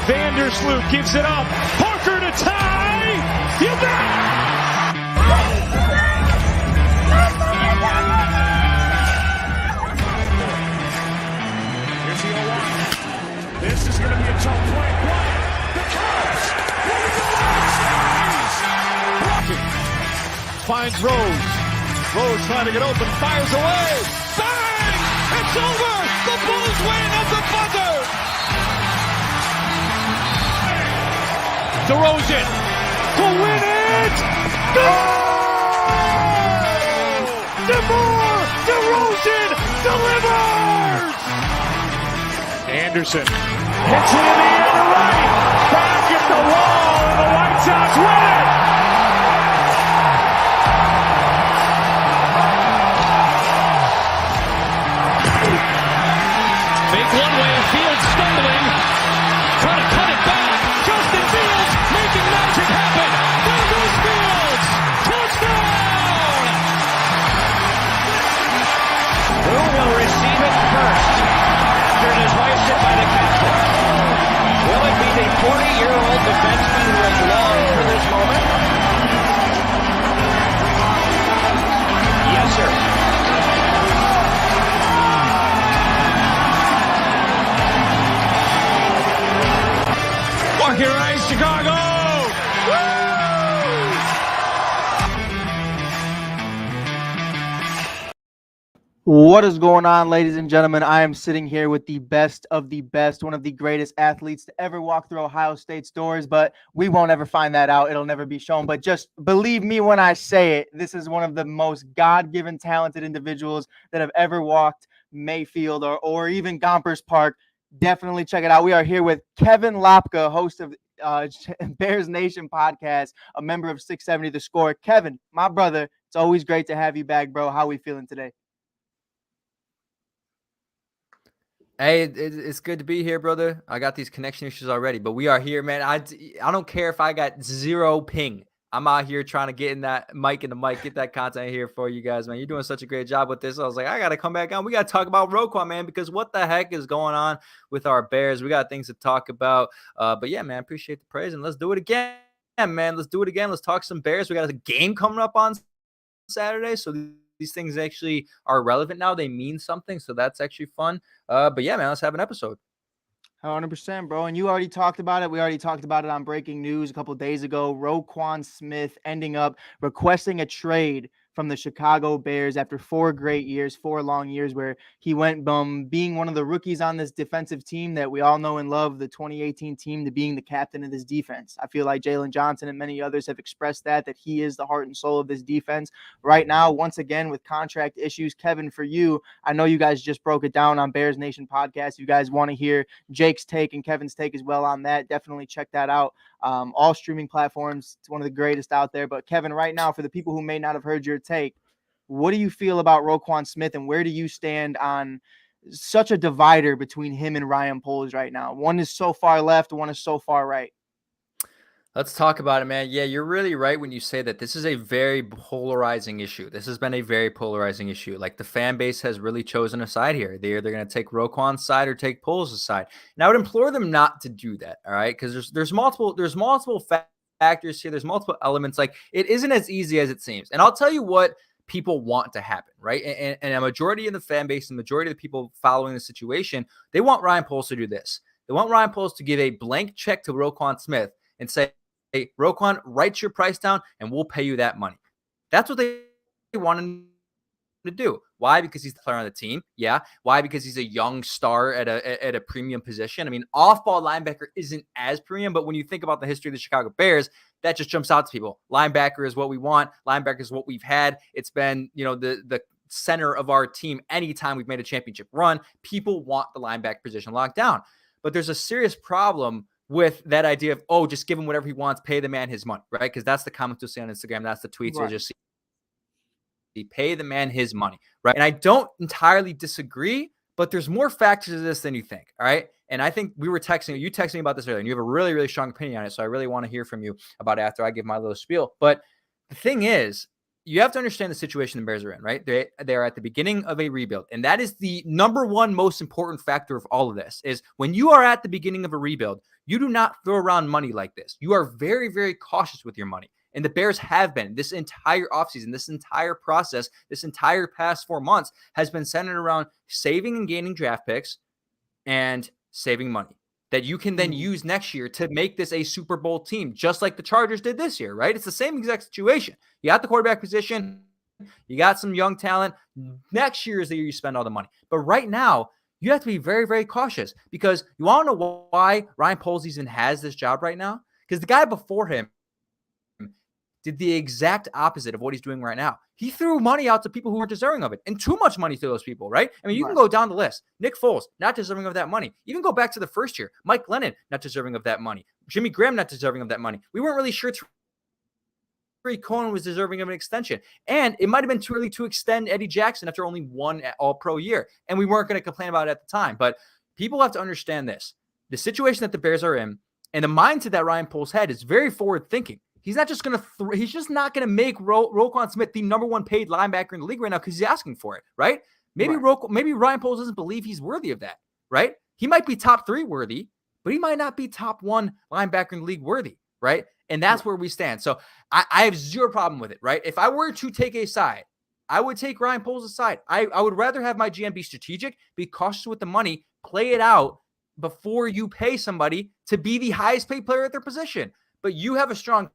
Vandersloot gives it up. Parker to tie. You bet. Here's the 0-1. This is going to be a tough play. The Cubs. Finds Rose. Rose trying to get open. Fires away. Bang! It's over. The Bulls win at the buzzer. DeRozan to win it! Goal! DeMar DeRozan delivers! Anderson hits it in the air to right, back at the wall, and the White Sox win it! Fake one way, Fields stumbling, trying to cut it back. Justin Fields making magic happen. There goes Fields. Touchdown! Who will receive it first after it is hoisted by the captain? Will it be the 40-year-old defenseman who has longed for this moment? Yes, sir. Walking right, Chicago! What is going on, ladies and gentlemen? I am sitting here with the best of the best, one of the greatest athletes to ever walk through Ohio State's doors, but we won't ever find that out. It'll never be shown, but just believe me when I say it. This is one of the most God-given, talented individuals that have ever walked Mayfield or even Gompers Park. Definitely check it out. We are here with Kevin Lapka, host of Bears Nation podcast, a member of 670 The Score. Kevin, my brother, it's always great to have you back, bro. How are we feeling today? Hey, it's good to be here, brother. I got these connection issues already, but we are here, man. I don't care if I got zero ping. I'm out here trying to get in that mic, get that content here for you guys, man. You're doing such a great job with this. I was like, I got to come back on. We got to talk about Roquan, man, because what the heck is going on with our Bears? We got things to talk about. But yeah, man, appreciate the praise, and let's do it again, man. Let's do it again. Let's talk some Bears. We got a game coming up on Saturday, so these things actually are relevant now. They mean something, so that's actually fun. But yeah, man, let's have an episode. 100%, bro. And you already talked about it. We already talked about it on breaking news a couple of days ago. Roquan Smith ending up requesting a trade from the Chicago Bears after 4 long years where he went from being one of the rookies on this defensive team that we all know and love, the 2018 team, to being the captain of this defense. I feel like Jalen Johnson and many others have expressed that he is the heart and soul of this defense. Right now, once again, with contract issues, Kevin, for you, I know you guys just broke it down on Bears Nation podcast. You guys want to hear Jake's take and Kevin's take as well on that, definitely check that out. All streaming platforms. It's one of the greatest out there. But Kevin, right now, for the people who may not have heard your take, what do you feel about Roquan Smith, and where do you stand on such a divider between him and Ryan Poles right now? One is so far left, one is so far right. Let's talk about it, man. Yeah, you're really right when you say that this is a very polarizing issue. This has been a very polarizing issue. Like, the fan base has really chosen a side here. They're either going to take Roquan's side or take Poles' side. And I would implore them not to do that, all right? Because there's multiple factors here. There's multiple elements. Like, it isn't as easy as it seems. And I'll tell you what people want to happen, right? And a majority of the fan base, the majority of the people following the situation, they want Ryan Poles to do this. They want Ryan Poles to give a blank check to Roquan Smith and say, hey, Roquan, write your price down and we'll pay you that money. That's what they want him to do. Why? Because he's the player on the team. Yeah. Why? Because he's a young star at a premium position. I mean, off-ball linebacker isn't as premium, but when you think about the history of the Chicago Bears, that just jumps out to people. Linebacker is what we want. Linebacker is what we've had. It's been, the center of our team anytime we've made a championship run. People want the linebacker position locked down. But there's a serious problem with that idea of, just give him whatever he wants, pay the man his money, right? Because that's the comments you'll see on Instagram. That's the tweets you'll just see. Pay the man his money, right? And I don't entirely disagree, but there's more factors to this than you think, all right? And I think you texted me about this earlier, and you have a really, really strong opinion on it, so I really want to hear from you about it after I give my little spiel. But the thing is, you have to understand the situation the Bears are in, right? They're at the beginning of a rebuild. And that is the number one most important factor of all of this is when you are at the beginning of a rebuild, you do not throw around money like this. You are very, very cautious with your money. And the Bears have been this entire offseason, this entire process, this entire past 4 months has been centered around saving and gaining draft picks and saving money that you can then use next year to make this a Super Bowl team, just like the Chargers did this year, right? It's the same exact situation. You got the quarterback position, you got some young talent. Next year is the year you spend all the money. But right now, you have to be very, very cautious because you want to know why Ryan Poles even has this job right now? Because the guy before him did the exact opposite of what he's doing right now. He threw money out to people who weren't deserving of it, and too much money to those people, right? I mean, you can go down the list. Nick Foles, not deserving of that money. Even go back to the first year. Mike Glennon, not deserving of that money. Jimmy Graham, not deserving of that money. We weren't really sure Cohen was deserving of an extension. And it might have been too early to extend Eddie Jackson after only one All-Pro year. And we weren't going to complain about it at the time. But people have to understand this. The situation that the Bears are in and the mindset that Ryan Poles had is very forward-thinking. He's not just going to he's just not going to make Roquan Smith the number one paid linebacker in the league right now because he's asking for it, right? Maybe Ryan Poles doesn't believe he's worthy of that, right? He might be top 3 worthy, but he might not be top 1 linebacker in the league worthy, right? And that's where we stand. So I have zero problem with it, right? If I were to take a side, I would take Ryan Poles' side. I would rather have my GM be strategic, be cautious with the money, play it out before you pay somebody to be the highest paid player at their position. But you have a strong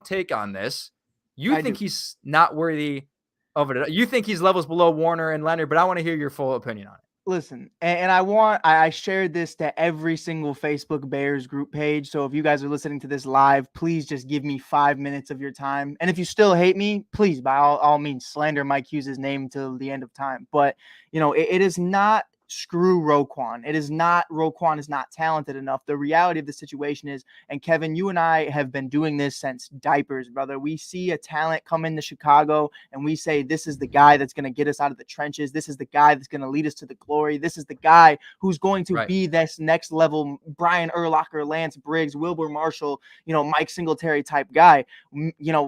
take on this. You think he's not worthy of it. You think he's levels below Warner and Leonard, but I want to hear your full opinion on it. Listen, and I shared this to every single Facebook Bears group page. So if you guys are listening to this live, please just give me 5 minutes of your time. And if you still hate me, please, by all means, slander Mike Hughes' name until the end of time. But, it is not screw Roquan. It is not Roquan is not talented enough. The reality of the situation is, and Kevin, you and I have been doing this since diapers, brother. We see a talent come into Chicago and we say, this is the guy that's going to get us out of the trenches. This is the guy that's going to lead us to the glory. This is the guy who's going to be this next level Brian Urlacher, Lance Briggs, Wilbur Marshall, Mike Singletary type guy.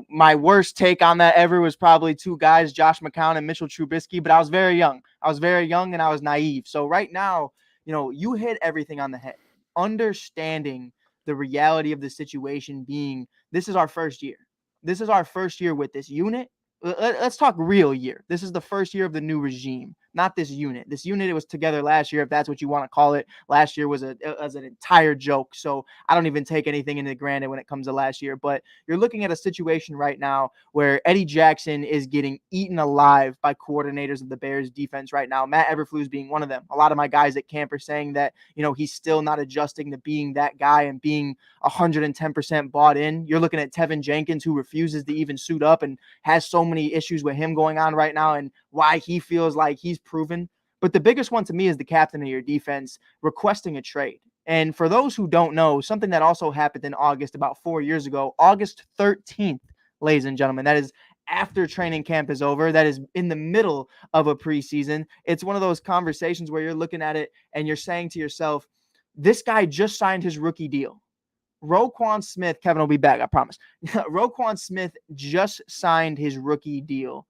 My worst take on that ever was probably 2 guys, Josh McCown and Mitchell Trubisky, but I was very young. And I was naive. So right now, you hit everything on the head. Understanding the reality of the situation being, this is our first year. This is our first year with this unit. Let's talk real year. This is the first year of the new regime, not this unit. This unit, it was together last year, if that's what you want to call it. Last year was an entire joke. So I don't even take anything into granted when it comes to last year. But you're looking at a situation right now where Eddie Jackson is getting eaten alive by coordinators of the Bears defense right now. Matt Eberflus being one of them. A lot of my guys at camp are saying that, he's still not adjusting to being that guy and being 110% bought in. You're looking at Tevin Jenkins, who refuses to even suit up and has so many issues with him going on right now and why he feels like he's proven. But the biggest one to me is the captain of your defense requesting a trade. And for those who don't know, something that also happened in August about 4 years ago, August 13th, ladies and gentlemen, that is after training camp is over. That is in the middle of a preseason. It's one of those conversations where you're looking at it and you're saying to yourself, this guy just signed his rookie deal. Roquan Smith, Kevin will be back, I promise. Roquan Smith just signed his rookie deal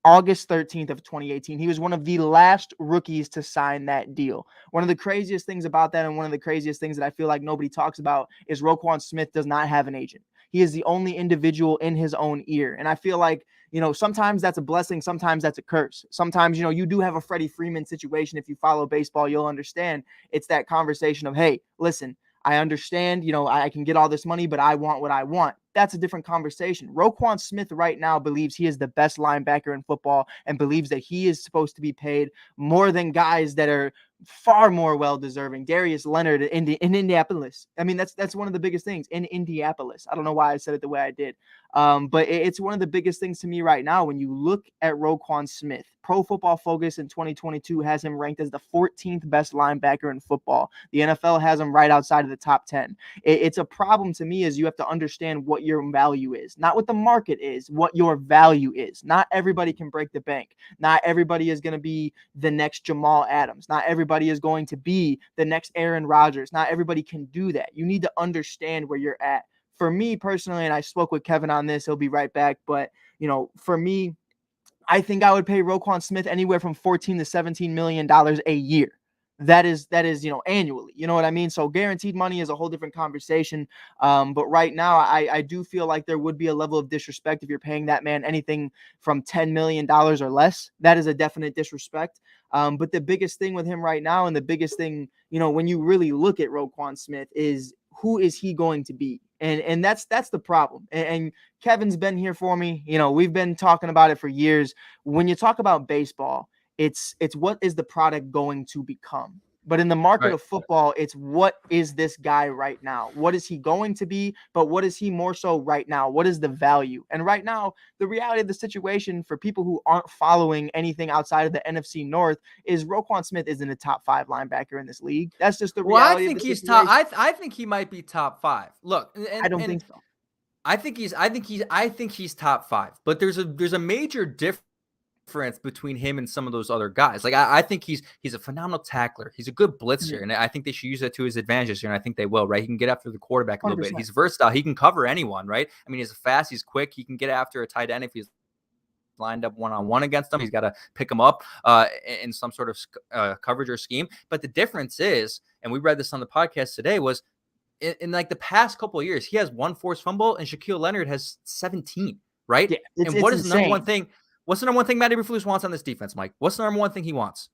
August 13th of 2018. He was one of the last rookies to sign that deal. One of the craziest things about that, and one of the craziest things that I feel like nobody talks about, is Roquan Smith does not have an agent. He is the only individual in his own ear. And I feel like, sometimes that's a blessing. Sometimes that's a curse. Sometimes, you do have a Freddie Freeman situation. If you follow baseball, you'll understand. It's that conversation of, hey, listen, I understand, I can get all this money, but I want what I want. That's a different conversation. Roquan Smith right now believes he is the best linebacker in football and believes that he is supposed to be paid more than guys that are far more well-deserving. Darius Leonard in Indianapolis. I mean, that's one of the biggest things in Indianapolis. I don't know why I said it the way I did. But it's one of the biggest things to me right now when you look at Roquan Smith. Pro Football Focus in 2022 has him ranked as the 14th best linebacker in football. The NFL has him right outside of the top 10. It's a problem to me is you have to understand what your value is, not what the market is, what your value is. Not everybody can break the bank. Not everybody is going to be the next Jamal Adams. Not everybody is going to be the next Aaron Rodgers. Not everybody can do that. You need to understand where you're at. For me personally, and I spoke with Kevin on this, he'll be right back, but For me, I think I would pay Roquan Smith anywhere from $14 to $17 million a year. That is, annually. You know what I mean? So guaranteed money is a whole different conversation. But right now, I do feel like there would be a level of disrespect if you're paying that man anything from $10 million or less. That is a definite disrespect. But the biggest thing with him right now, and the biggest thing, when you really look at Roquan Smith, is who is he going to be? And that's the problem. And Kevin's been here for me. We've been talking about it for years. When you talk about baseball, it's what is the product going to become? But in the market of football, it's what is this guy right now? What is he going to be? But what is he more so right now? What is the value? And right now, the reality of the situation for people who aren't following anything outside of the NFC North is Roquan Smith isn't a top 5 linebacker in this league. That's just the reality. I think he's top. I think he might be top 5. Look, I don't think so. I think he's top 5. But there's a major difference between him and some of those other guys. Like I think he's a phenomenal tackler. He's a good blitzer, and I think they should use that to his advantage. And I think they will. Right, he can get after the quarterback a little 100%. Bit. He's versatile. He can cover anyone. Right. I mean, he's fast. He's quick. He can get after a tight end if he's lined up one-on-one against him. He's got to pick him up in some sort of coverage or scheme. But the difference is, and we read this on the podcast today, was in like the past couple of years, he has 1 forced fumble, and Shaquille Leonard has 17. Right. Yeah, and what is the number one thing? What's the number one thing Matt Eberflus wants on this defense, Mike? What's the number one thing he wants?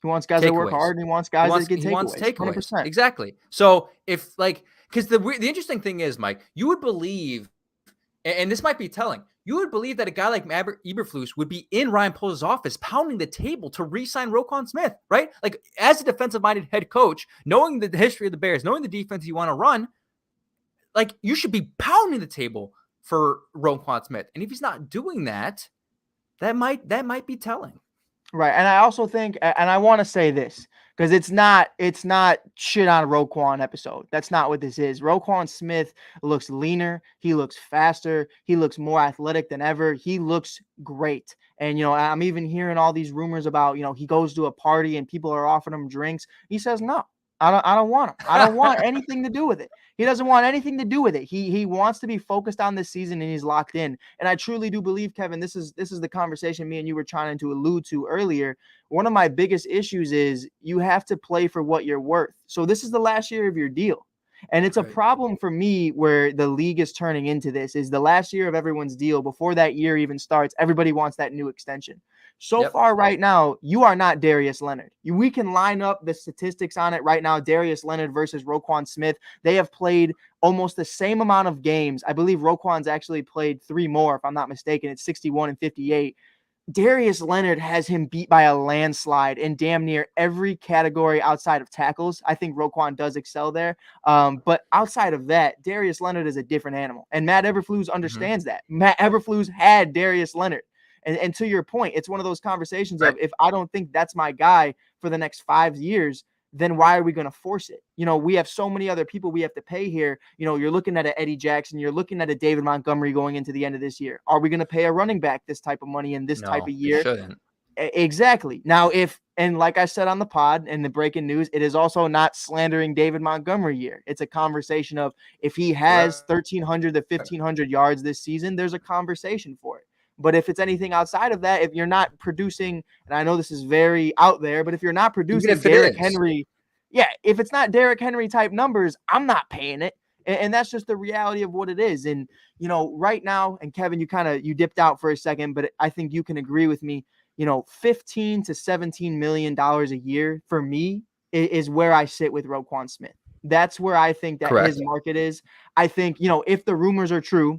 He wants guys that work hard, and he wants guys that get takeaways. 100%. Exactly. So if because the interesting thing is, Mike, you would believe, and this might be telling, you would believe that a guy like Matt Eberflus would be in Ryan Poles' office pounding the table to re-sign Roquan Smith, right? Like as a defensive-minded head coach, knowing the history of the Bears, knowing the defense you want to run, like you should be pounding the table for Roquan Smith. And if he's not doing that, that might be telling. Right. And I also think, and I want to say this, because it's not shit on Roquan episode. That's not what this is. Roquan Smith looks leaner. He looks faster. He looks more athletic than ever. He looks great. And, I'm even hearing all these rumors about, he goes to a party and people are offering him drinks. He says, no, I don't want him. I don't want anything to do with it. He doesn't want anything to do with it. He wants to be focused on this season, and he's locked in. And I truly do believe, Kevin, this is the conversation me and you were trying to allude to earlier. One of my biggest issues is you have to play for what you're worth. So this is the last year of your deal. And it's a problem for me where the league is turning into this is the last year of everyone's deal. Before that year even starts, everybody wants that new extension. So far right now, you are not Darius Leonard. We can line up the statistics on it right now. Darius Leonard versus Roquan Smith. They have played almost the same amount of games. I believe Roquan's actually played 3 more, if I'm not mistaken. It's 61 and 58. Darius Leonard has him beat by a landslide in damn near every category outside of tackles. I think Roquan does excel there. But outside of that, Darius Leonard is a different animal. And Matt Eberflus understands that. Matt Eberflus had Darius Leonard. And to your point, it's one of those conversations of if I don't think that's my guy for the next 5 years, then why are we going to force it? We have so many other people we have to pay here. You're looking at an Eddie Jackson. You're looking at a David Montgomery going into the end of this year. Are we going to pay a running back this type of money in this type of year? Shouldn't. Exactly. Now, and like I said on the pod and the breaking news, it is also not slandering David Montgomery year. It's a conversation of if he has 1,300 to 1,500 yards this season, there's a conversation for it. But if it's anything outside of that, if you're not producing, and I know this is very out there, but if you're not producing Derrick Henry, if it's not Derrick Henry type numbers, I'm not paying it. And that's just the reality of what it is. And, right now, and Kevin, you dipped out for a second, but I think you can agree with me, $15 to $17 million a year for me is where I sit with Roquan Smith. That's where I think that his market is. I think, if the rumors are true,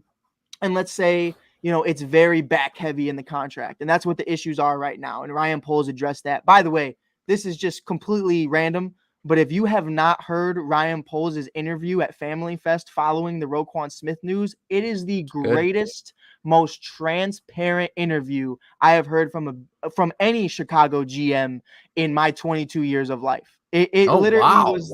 and let's say, it's very back heavy in the contract. And that's what the issues are right now. And Ryan Poles addressed that. By the way, this is just completely random. But if you have not heard Ryan Poles' interview at Family Fest following the Roquan Smith news, it is the greatest, most transparent interview I have heard from any Chicago GM in my 22 years of life. It literally was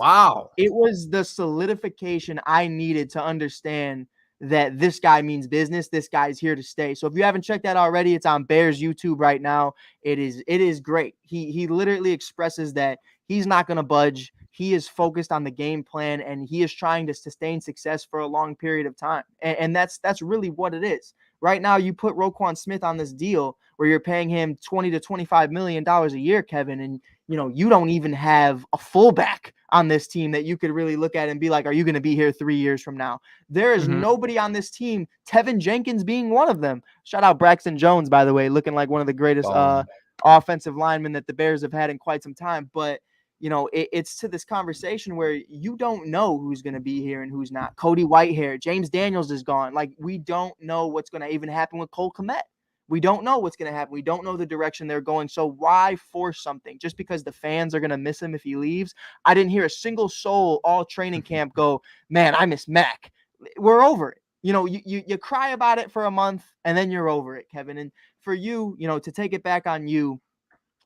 It was the solidification I needed to understand that this guy means business. This guy's here to stay. So if you haven't checked that already, it's on Bears YouTube right now. It is great. He literally expresses that he's not going to budge. He is focused on the game plan, and he is trying to sustain success for a long period of time. And that's really what it is. Right now, you put Roquan Smith on this deal where you're paying him $20 to $25 million a year, Kevin, and you don't even have a fullback on this team that you could really look at and be like, are you going to be here 3 years from now? There is nobody on this team, Tevin Jenkins being one of them. Shout out Braxton Jones, by the way, looking like one of the greatest offensive linemen that the Bears have had in quite some time. But it's to this conversation where you don't know who's going to be here and who's not. Cody Whitehair, James Daniels is gone. Like, we don't know what's going to even happen with Cole Kmet. We don't know what's going to happen. We don't know the direction they're going. So why force something just because the fans are going to miss him if he leaves? I didn't hear a single soul all training camp go, man, I miss Mac. We're over it. You cry about it for a month and then you're over it, Kevin. And for you, to take it back on you,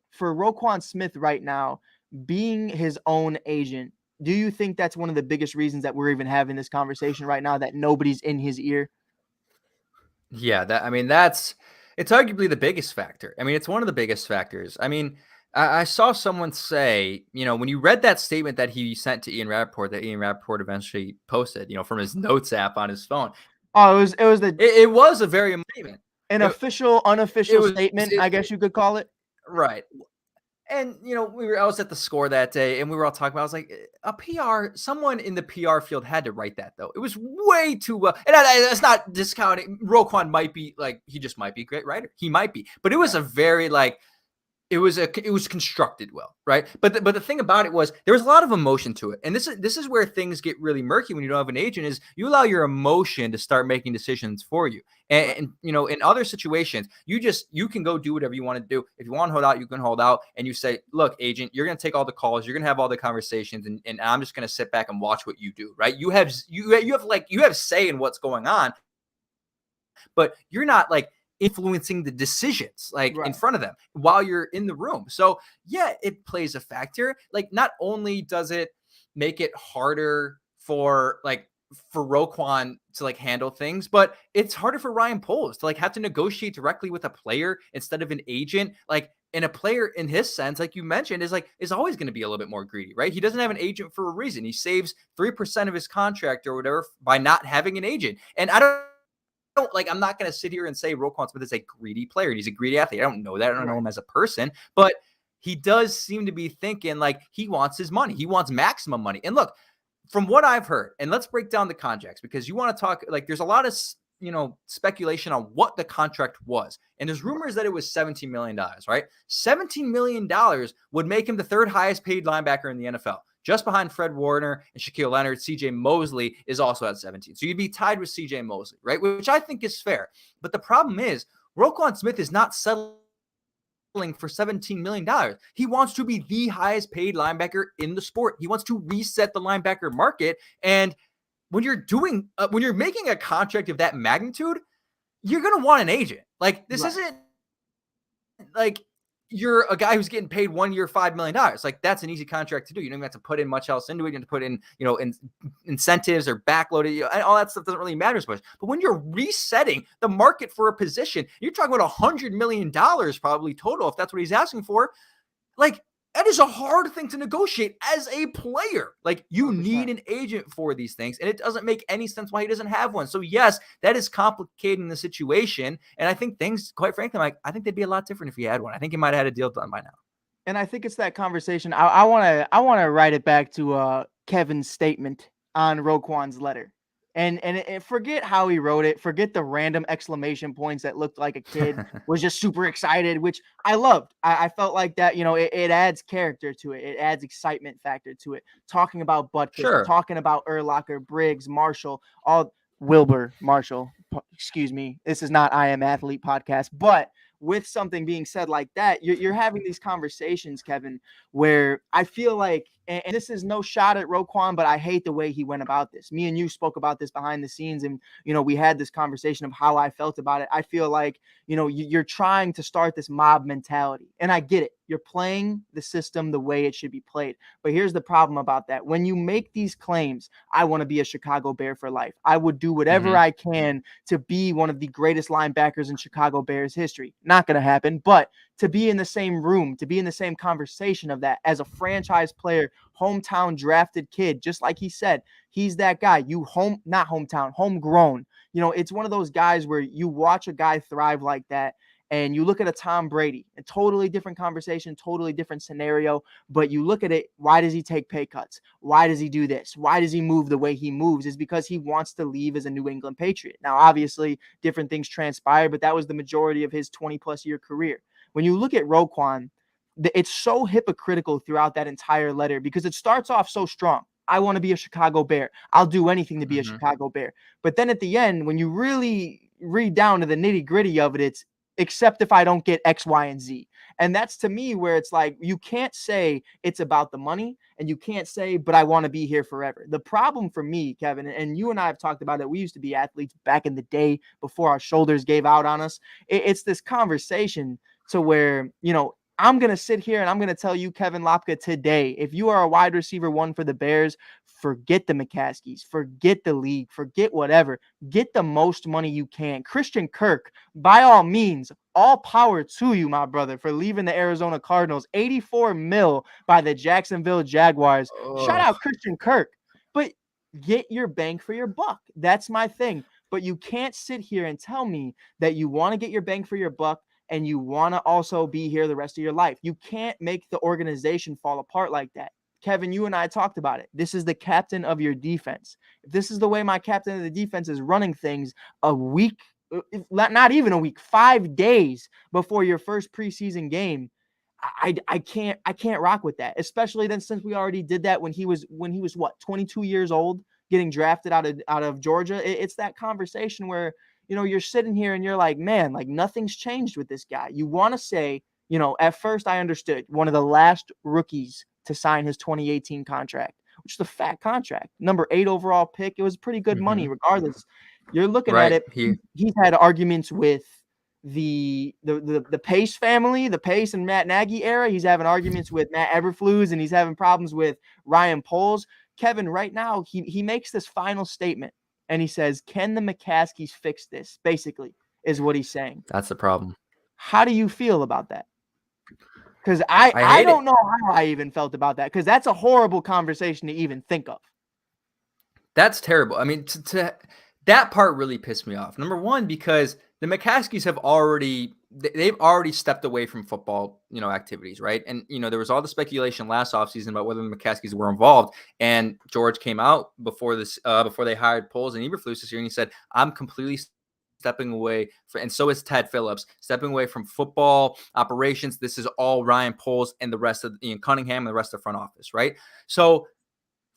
for Roquan Smith right now, being his own agent, do you think that's one of the biggest reasons that we're even having this conversation right now, that nobody's in his ear? Yeah, it's arguably the biggest factor. I mean, it's one of the biggest factors. I mean, I saw someone say, when you read that statement that he sent to Ian Rappaport, that Ian Rappaport eventually posted, from his notes app on his phone. Oh, it was a very statement. Official, unofficial statement, I guess you could call it. Right. And, I was at the Score that day and we were all talking about, I was like, someone in the PR field had to write that though. It was way too well. And that's not discounting. Roquan might be he just might be a great writer. He might be, but it was a very it was constructed well, right? But the thing about it was there was a lot of emotion to it. And this is where things get really murky when you don't have an agent, is you allow your emotion to start making decisions for you. And in other situations, you can go do whatever you want to do. If you want to hold out, you can hold out. And you say, look, agent, you're going to take all the calls. You're going to have all the conversations. And I'm just going to sit back and watch what you do, right? You have say in what's going on, but you're not influencing the decisions in front of them while you're in the room. So yeah, it plays a factor. Not only does it make it harder for Roquan to handle things, but it's harder for Ryan Poles to have to negotiate directly with a player instead of an agent. And a player in his sense, like you mentioned, is always going to be a little bit more greedy, right? He doesn't have an agent for a reason. He saves 3% of his contract or whatever by not having an agent. And I'm not going to sit here and say Roquan Smith is a greedy player. He's a greedy athlete. I don't know that. I don't know him as a person, but he does seem to be thinking he wants his money. He wants maximum money. And look, from what I've heard, and let's break down the contracts, because you want to talk, there's a lot of, speculation on what the contract was. And there's rumors that it was $17 million, right? $17 million would make him the third highest paid linebacker in the NFL. Just behind Fred Warner and Shaquille Leonard, CJ Mosley is also at 17. So you'd be tied with CJ Mosley, right? Which I think is fair. But the problem is Roquan Smith is not settling for $17 million. He wants to be the highest paid linebacker in the sport. He wants to reset the linebacker market. And when you're making a contract of that magnitude, you're going to want an agent. This isn't you're a guy who's getting paid 1 year, $5 million. That's an easy contract to do. You don't even have to put in much else into it. You have to put in, incentives or backloaded, all that stuff doesn't really matter as much. But when you're resetting the market for a position, you're talking about $100 million probably total, if that's what he's asking for. That is a hard thing to negotiate as a player. You 100%. Need an agent for these things, and it doesn't make any sense why he doesn't have one. So yes, that is complicating the situation. And I think things, quite frankly, I think they'd be a lot different if he had one. I think he might have had a deal done by now. And I think it's that conversation. I want to write it back to Kevin's statement on Roquan's letter. And forget how he wrote it. Forget the random exclamation points that looked like a kid was just super excited, which I loved. I felt like that, it adds character to it. It adds excitement factor to it. Talking about Butkus, talking about Urlacher, Briggs, Marshall, Wilbur, Marshall. Excuse me. This is not I Am Athlete podcast, but with something being said like that, you're having these conversations, Kevin, where I feel like, and this is no shot at Roquan, but I hate the way he went about this. Me and you spoke about this behind the scenes, and, we had this conversation of how I felt about it. I feel like, you're trying to start this mob mentality, and I get it. You're playing the system the way it should be played. But here's the problem about that. When you make these claims, I want to be a Chicago Bear for life. I would do whatever I can to be one of the greatest linebackers in Chicago Bears history. Not going to happen, but to be in the same room, to be in the same conversation of that as a franchise player, hometown drafted kid, just like he said, he's that guy. Not hometown, homegrown. it's one of those guys where you watch a guy thrive like that, and you look at a Tom Brady, a totally different conversation, totally different scenario, but you look at it, why does he take pay cuts? Why does he do this? Why does he move the way he moves? Is because he wants to leave as a New England Patriot. Now, obviously, different things transpire, but that was the majority of his 20-plus year career. When you look at Roquan, it's so hypocritical throughout that entire letter because it starts off so strong. I want to be a Chicago Bear. I'll do anything to be a Chicago Bear. But then at the end, when you really read down to the nitty gritty of it, it's except if I don't get X, Y, and Z. And that's to me where it's like, you can't say it's about the money and you can't say, but I want to be here forever. The problem for me, Kevin, and you and I have talked about it. We used to be athletes back in the day before our shoulders gave out on us. It's this conversation to where, I'm going to sit here and I'm going to tell you, Kevin Lapka, today, if you are a wide receiver one for the Bears, forget the McCaskies, forget the league, forget whatever. Get the most money you can. Christian Kirk, by all means, all power to you, my brother, for leaving the Arizona Cardinals. $84 million by the Jacksonville Jaguars. Shout out Christian Kirk. But get your bang for your buck. That's my thing. But you can't sit here and tell me that you want to get your bang for your buck and you want to also be here the rest of your life. You can't make the organization fall apart like that. Kevin, you and I talked about it. This is the captain of your defense. If this is the way my captain of the defense is running things a week, not even a week, 5 days before your first preseason game, I can't rock with that. Especially then, since we already did that when he was what, 22 years old, getting drafted out of Georgia. It's that conversation where you're sitting here and you're like, man, like nothing's changed with this guy. You want to say, at first I understood, one of the last rookies to sign his 2018 contract, which is a fat contract, number 8 overall pick. It was pretty good money regardless. You're looking at it. He's had arguments with the Pace family, the Pace and Matt Nagy era. He's having arguments with Matt Eberflus, and he's having problems with Ryan Poles. Kevin, right now, he makes this final statement, and he says, can the McCaskies fix this? Basically, is what he's saying. That's the problem. How do you feel about that? Because I don't know how I even felt about that, because that's a horrible conversation to even think of. That's terrible. I mean, that part really pissed me off. Number one, because the McCaskies they've already stepped away from football, activities, right? And, there was all the speculation last offseason about whether the McCaskies were involved. And George came out before they hired Poles and Eberflus this year, and he said, I'm completely stepping away, and so is Ted Phillips, stepping away from football operations. This is all Ryan Poles and the rest of Ian Cunningham and the rest of the front office, right? So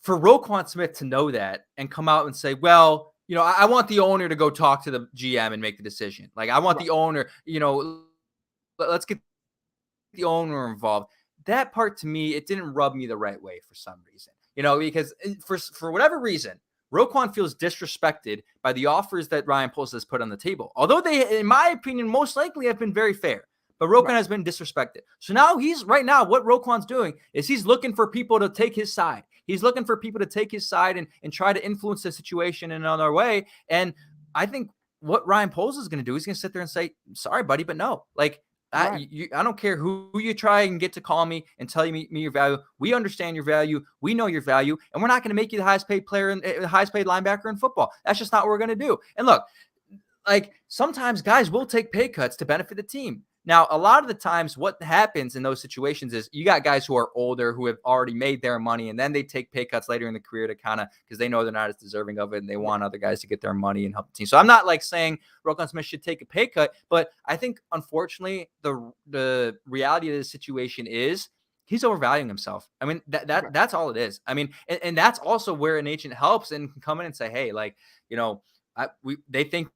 for Roquan Smith to know that and come out and say, well, I want the owner to go talk to the GM and make the decision. Like, I want the owner, let's get the owner involved. That part, to me, it didn't rub me the right way for some reason, because for whatever reason, Roquan feels disrespected by the offers that Ryan Poles has put on the table. Although they, in my opinion, most likely have been very fair. But Roquan has been disrespected. So now what Roquan's doing is he's looking for people to take his side. He's looking for people to take his side and try to influence the situation in another way. And I think what Ryan Poles is going to do, he's going to sit there and say, sorry, buddy, but no. Like, I don't care who you try and get to call me and tell me your value. We understand your value. We know your value. And we're not going to make you the highest paid player and the highest paid linebacker in football. That's just not what we're going to do. And look, like, sometimes guys will take pay cuts to benefit the team. Now, a lot of the times what happens in those situations is you got guys who are older who have already made their money, and then they take pay cuts later in the career to kind of, because they know they're not as deserving of it and they want other guys to get their money and help the team. So I'm not like saying Roquan Smith should take a pay cut, but I think unfortunately the reality of the situation is he's overvaluing himself. I mean, that's all it is. I mean, and that's also where an agent helps and can come in and say, hey, like, they think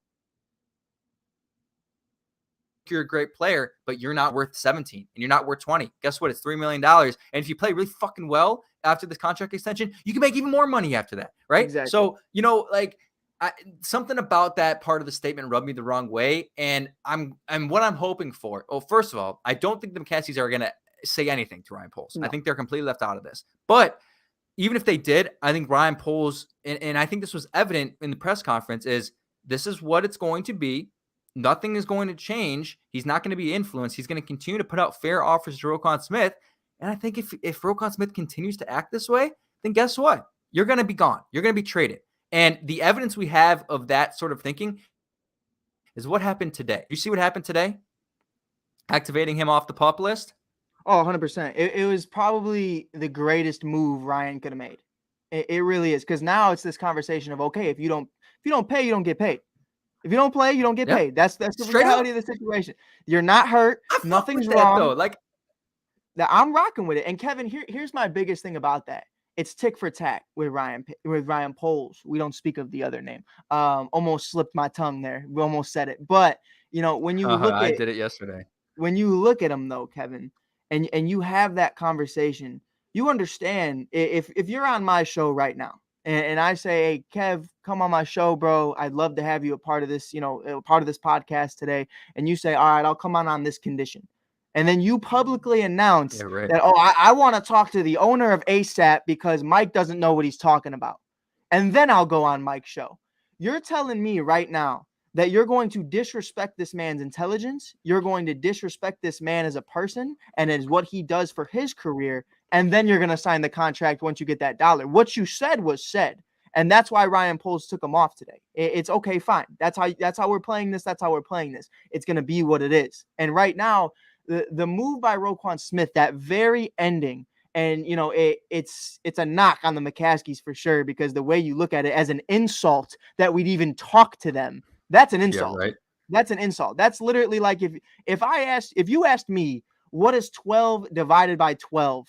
you're a great player, but you're not worth 17 and you're not worth 20. Guess what? It's $3 million. And if you play really fucking well after this contract extension, you can make even more money after that. Right. Exactly. So, something about that part of the statement rubbed me the wrong way. And what I'm hoping for. Oh, first of all, I don't think the McCaskies are going to say anything to Ryan Poles. No. I think they're completely left out of this. But even if they did, I think Ryan Poles, and I think this was evident in the press conference, is this is what it's going to be. Nothing is going to change. He's not going to be influenced. He's going to continue to put out fair offers to Roquan Smith. And I think if Roquan Smith continues to act this way, then guess what? You're going to be gone. You're going to be traded. And the evidence we have of that sort of thinking is what happened today. You see what happened today? Activating him off the PUP list? Oh, 100%. It was probably the greatest move Ryan could have made. It really is, because now it's this conversation of, okay, if you don't pay, you don't get paid. If you don't play, you don't get Yep. paid. That's the Straight reality up. of the situation. You're not hurt. I fuck Nothing's with that, wrong. though. Like, I'm rocking with it. And Kevin, here's my biggest thing about that. It's tick for tack with Ryan Poles. We don't speak of the other name. Almost slipped my tongue there. We almost said it. But when you look I at did it yesterday. when you look at him though, Kevin, and you have that conversation, you understand if you're on my show right now and I say, hey, Kev, come on my show, bro. I'd love to have you a part of this, part of this podcast today. And you say, all right, I'll come on this condition. And then you publicly announce that, oh, I want to talk to the owner of ASAP because Mike doesn't know what he's talking about. And then I'll go on Mike's show. You're telling me right now that you're going to disrespect this man's intelligence. You're going to disrespect this man as a person and as what he does for his career. And then you're going to sign the contract once you get that dollar. What you said was said. And that's why Ryan Poles took him off today. It's okay, fine. That's how we're playing this. That's how we're playing this. It's going to be what it is. And right now, the move by Roquan Smith, that very ending, and it's a knock on the McCaskies for sure, because the way you look at it as an insult that we'd even talk to them, that's an insult. Yeah, right. That's an insult. That's literally like if you asked me what is 12 divided by 12,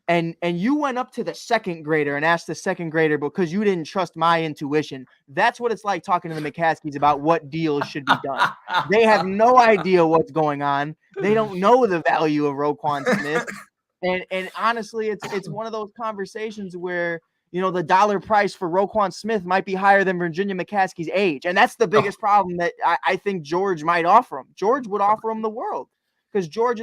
and you went up to the second grader and asked the second grader because you didn't trust my intuition. That's what it's like talking to the McCaskies about what deals should be done. They have no idea what's going on. They don't know the value of Roquan Smith. And honestly, it's one of those conversations where, the dollar price for Roquan Smith might be higher than Virginia McCaskey's age. And that's the biggest problem that I think George might offer him. George would offer him the world, because George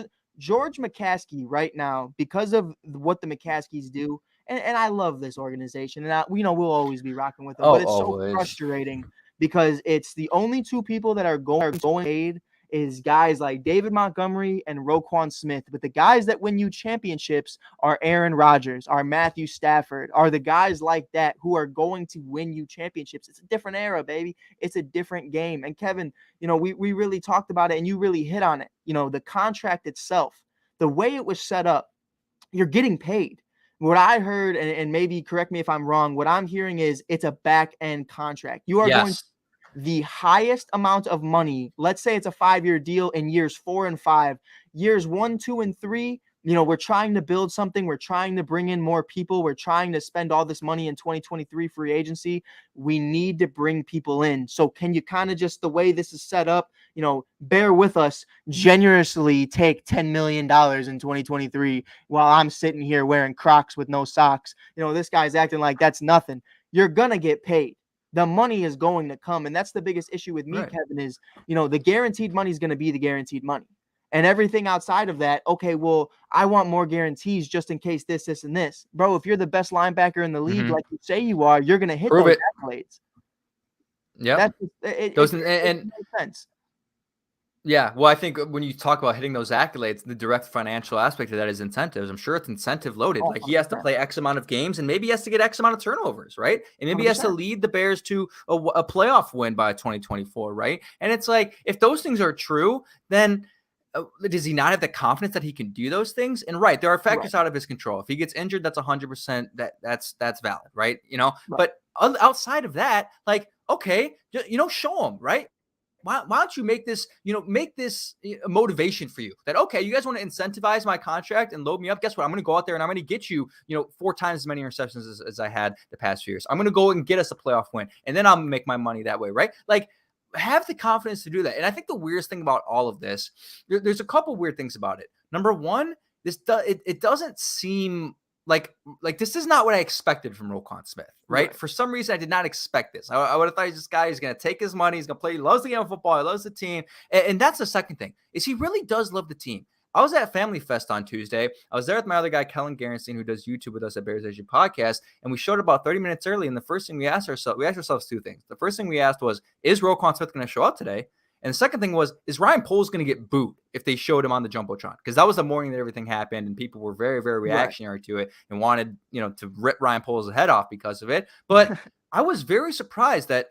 McCaskey right now, because of what the McCaskies do, and I love this organization, and we'll always be rocking with them, but it's so frustrating because it's the only two people that are going paid is guys like David Montgomery and Roquan Smith. But the guys that win you championships are Aaron Rodgers, are Matthew Stafford, are the guys like that who are going to win you championships. It's a different era, baby. It's a different game. And Kevin, we really talked about it and you really hit on it. The contract itself, the way it was set up, you're getting paid. What I heard, and maybe correct me if I'm wrong, what I'm hearing is it's a back-end contract. You are going to the highest amount of money. Let's say it's a 5-year deal in years 4 and 5. Years 1, 2, and 3, we're trying to build something. We're trying to bring in more people. We're trying to spend all this money in 2023 free agency. We need to bring people in. So can you kind of just, the way this is set up, bear with us, generously take $10 million in 2023 while I'm sitting here wearing Crocs with no socks. This guy's acting like that's nothing. You're going to get paid. The money is going to come. And that's the biggest issue with me, Kevin, is, the guaranteed money is going to be the guaranteed money. And everything outside of that, okay, well, I want more guarantees just in case this, and this. Bro, if you're the best linebacker in the league, like you say you are, you're going to hit those accolades. Yeah. It makes sense. Yeah, well, I think when you talk about hitting those accolades, the direct financial aspect of that is incentives. I'm sure it's incentive loaded. Like he has to play X amount of games, and maybe he has to get X amount of turnovers, right? And maybe 100%. He has to lead the Bears to a playoff win by 2024, right? And it's like, if those things are true, then does he not have the confidence that he can do those things? And there are factors out of his control. If he gets injured, that's 100% that's valid, right? But outside of that, like, okay, show him, right? Why don't you make this a motivation for you that, okay, you guys want to incentivize my contract and load me up? Guess what? I'm going to go out there and I'm going to get you, 4 times as many interceptions as I had the past few years. I'm going to go and get us a playoff win, and then I'll make my money that way, right? Like, have the confidence to do that. And I think the weirdest thing about all of this, there's a couple weird things about it. Number one, it doesn't seem like this is not what I expected from Roquan Smith, right? For some reason, I did not expect this. I would have thought this guy is going to take his money. He's going to play. He loves the game of football. He loves the team. And that's the second thing, is he really does love the team. I was at Family Fest on Tuesday. I was there with my other guy, Kellen Garanstein, who does YouTube with us at Bears Asia Podcast. And we showed about 30 minutes early. And the first thing we asked ourselves 2 things. The first thing we asked was, is Roquan Smith going to show up today? And the second thing was, is Ryan Poles going to get booed if they showed him on the Jumbotron? Because that was the morning that everything happened, and people were very, very reactionary to it and wanted, to rip Ryan Poles' head off because of it. But I was very surprised that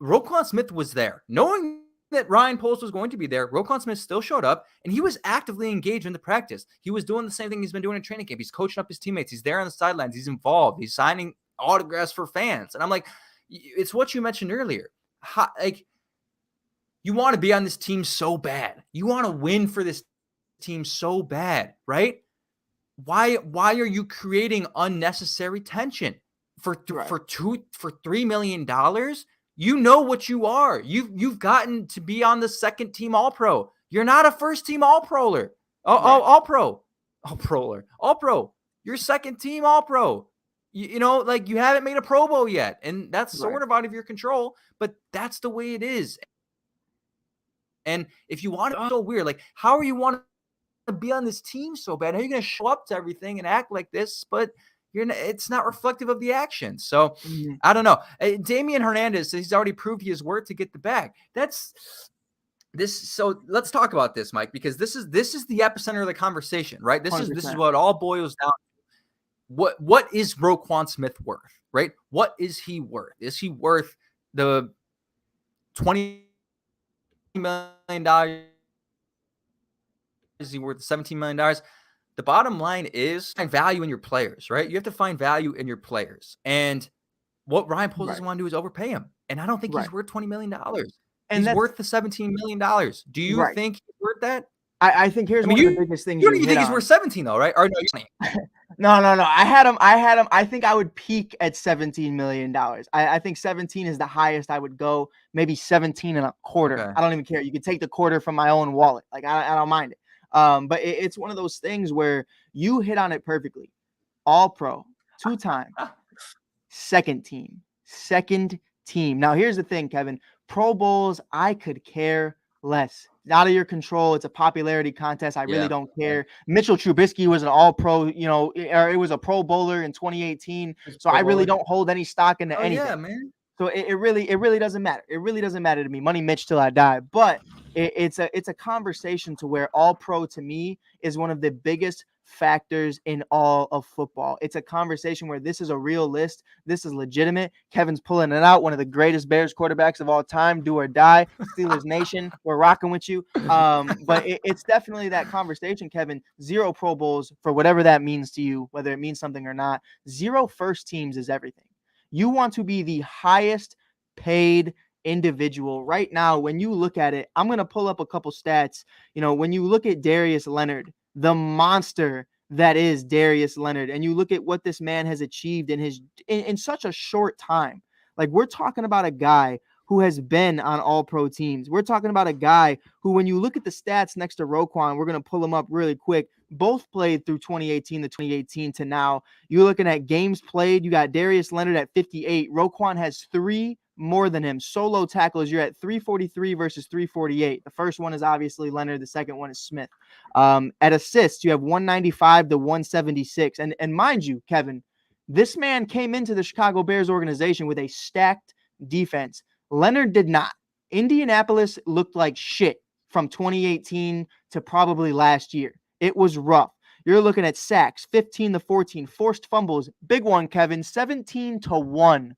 Roquan Smith was there. Knowing that Ryan Poles was going to be there, Roquan Smith still showed up, and he was actively engaged in the practice. He was doing the same thing he's been doing in training camp. He's coaching up his teammates. He's there on the sidelines. He's involved. He's signing autographs for fans. And I'm like, it's what you mentioned earlier. You want to be on this team so bad. You want to win for this team so bad, right? Why are you creating unnecessary tension for $3 million? You know what you are. You've gotten to be on the second team All-Pro. You're not a first team All-Proler. All-Pro. You're second team All-Pro. You know, like, you haven't made a Pro Bowl yet, and that's sort of out of your control, but that's the way it is. And if you want to, so weird, like, how are you want to be on this team so bad? How are you going to show up to everything and act like this, but it's not reflective of the action? So I don't know. Damian Hernandez, he's already proved he is worth to get the bag. So let's talk about this, Mike, because this is the epicenter of the conversation, right? This 100%. Is what all boils down to. What is Roquan Smith worth, right? What is he worth? Is he worth the $20 million? Is he worth $17 million? The bottom line is find value in your players, right? You have to find value in your players. And what Ryan Poles doesn't want to do is overpay him. And I don't think he's worth $20 million. And he's worth the $17 million. Do you think he's worth that? I think here's one of the biggest things. You think he's worth 17 though, right? Or no. I had him. I think I would peak at $17 million. I think 17 is the highest I would go. Maybe 17 and a quarter. Okay. I don't even care. You could take the quarter from my own wallet. Like, I don't mind it. But it's one of those things where you hit on it perfectly. All-Pro, 2-time, second team. Now, here's the thing, Kevin. Pro Bowls, I could care less. Out of your control. It's a popularity contest. I really don't care. Mitchell Trubisky was an All-Pro, or it was a Pro Bowler in 2018. So I really don't hold any stock into anything. Yeah, man. So it really doesn't matter. It really doesn't matter to me. Money Mitch till I die. But it's a conversation to where All-Pro to me is one of the biggest factors in all of football. It's a conversation where this is a real list. This is legitimate. Kevin's pulling it out. One of the greatest Bears quarterbacks of all time. Do or die. Steelers Nation. We're rocking with you. But it's definitely that conversation, Kevin. 0 Pro Bowls, for whatever that means to you, whether it means something or not. 0 first teams is everything. You want to be the highest paid individual right now. When you look at it, I'm going to pull up a couple stats. When you look at Darius Leonard, the monster that is Darius Leonard, and you look at what this man has achieved in such a short time. Like, we're talking about a guy who has been on All-Pro teams. We're talking about a guy who, when you look at the stats next to Roquan, we're going to pull them up really quick. Both played through 2018 to now. You're looking at games played. You got Darius Leonard at 58. Roquan has 3 more than him. Solo tackles, you're at 343 versus 348. The first one is obviously Leonard. The second one is Smith. At assists, you have 195 to 176. And mind you, Kevin, this man came into the Chicago Bears organization with a stacked defense. Leonard did not. Indianapolis looked like shit from 2018 to probably last year. It was rough. You're looking at sacks, 15 to 14, forced fumbles. Big one, Kevin, 17 to 1.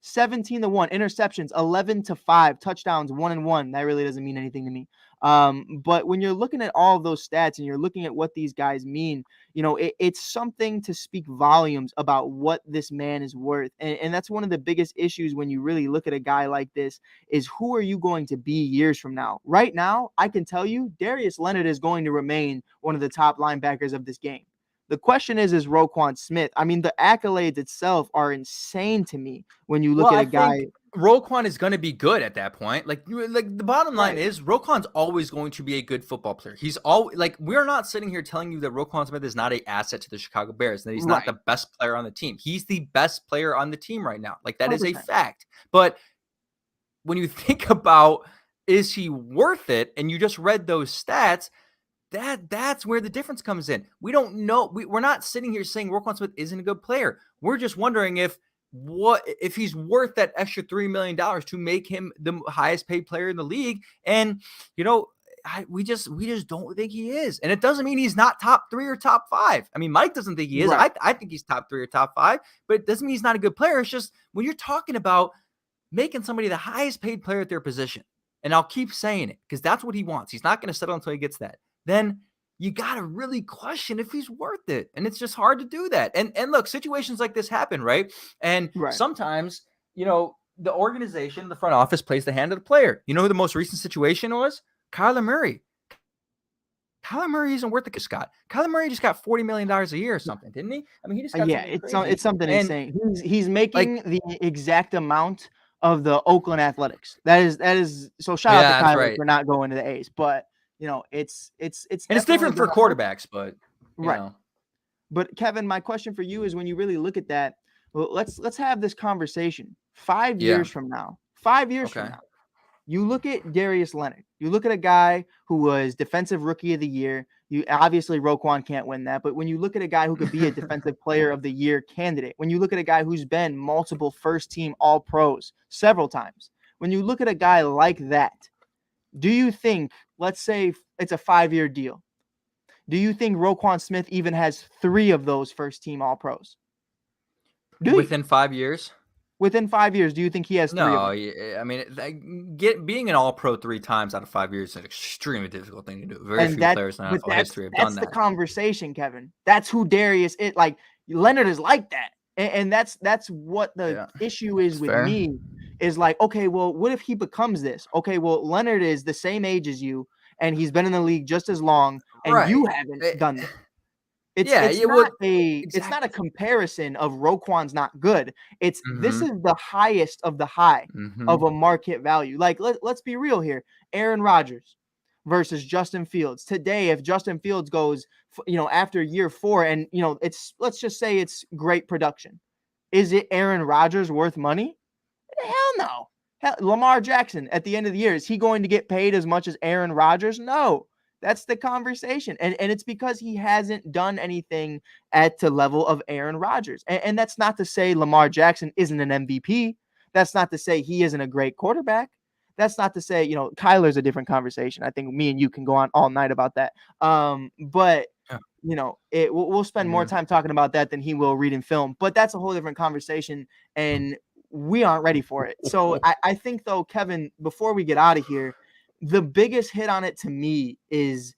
17 to 1. Interceptions, 11 to 5. Touchdowns, 1-1. That really doesn't mean anything to me. But when you're looking at all of those stats and you're looking at what these guys mean, it's something to speak volumes about what this man is worth. And that's one of the biggest issues when you really look at a guy like this is, who are you going to be years from now? Right now, I can tell you Darius Leonard is going to remain one of the top linebackers of this game. The question is Roquan Smith. I mean, the accolades itself are insane to me when you look at a guy. Roquan is going to be good at that point. Like the bottom line is Roquan's always going to be a good football player. He's we're not sitting here telling you that Roquan Smith is not an asset to the Chicago Bears, that he's not the best player on the team. He's the best player on the team right now. Like, that 100%. Is a fact. But when you think about, is he worth it? And you just read those stats, that's where the difference comes in. We don't know. We're not sitting here saying Roquan Smith isn't a good player. We're just wondering if he's worth that extra $3 million to make him the highest paid player in the league. And, we just don't think he is. And it doesn't mean he's not top 3 or top 5. I mean, Mike doesn't think he is. Right. I think he's top 3 or top 5, but it doesn't mean he's not a good player. It's just when you're talking about making somebody the highest paid player at their position, and I'll keep saying it because that's what he wants. He's not going to settle until he gets that. Then you got to really question if he's worth it. And it's just hard to do that. And look, situations like this happen, right? And sometimes, the organization, the front office plays the hand of the player. You know who the most recent situation was? Kyler Murray. Kyler Murray isn't worth it, Scott. Kyler Murray just got $40 million a year or something, didn't he? I mean, he just got it's something insane. He's making the exact amount of the Oakland Athletics. That is so shout out to Kyler for not going to the A's, but it's different for quarterbacks, but right. But Kevin, my question for you is when you really look at that, well, let's have this conversation 5 years from now. 5 years from now, you look at Darius Leonard. You look at a guy who was Defensive Rookie of the Year. You obviously Roquan can't win that, but when you look at a guy who could be a Defensive Player of the Year candidate, when you look at a guy who's been multiple first-team All-Pros several times, when you look at a guy like that, do you think, let's say it's a 5-year deal, do you think Roquan Smith even has 3 of those first-team All-Pros? Within 5 years? Within 5 years, do you think he has 3 of them? No, I mean, being an All-Pro 3 times out of 5 years is an extremely difficult thing to do. Very few players in NFL history have done that. That's the conversation, Kevin. That's who Darius is. Like, Leonard is like that. And that's what the issue is with me is like, okay, well, what if he becomes this? Okay, well, Leonard is the same age as you, and he's been in the league just as long, and you haven't done that. It's not a comparison of Roquan's not good. It's this is the highest of the high of a market value. Like let's be real here. Aaron Rodgers versus Justin Fields. Today, if Justin Fields goes, after year 4 and let's just say it's great production. Is it Aaron Rodgers worth money? Hell no. Lamar Jackson at the end of the year, is he going to get paid as much as Aaron Rodgers? No. That's the conversation. And it's because he hasn't done anything at the level of Aaron Rodgers. And that's not to say Lamar Jackson isn't an MVP. That's not to say he isn't a great quarterback. That's not to say, Kyler's a different conversation. I think me and you can go on all night about that. But we'll spend more time talking about that than he will reading film. But that's a whole different conversation. And we aren't ready for it. So I think, though, Kevin, before we get out of here, the biggest hit on it to me is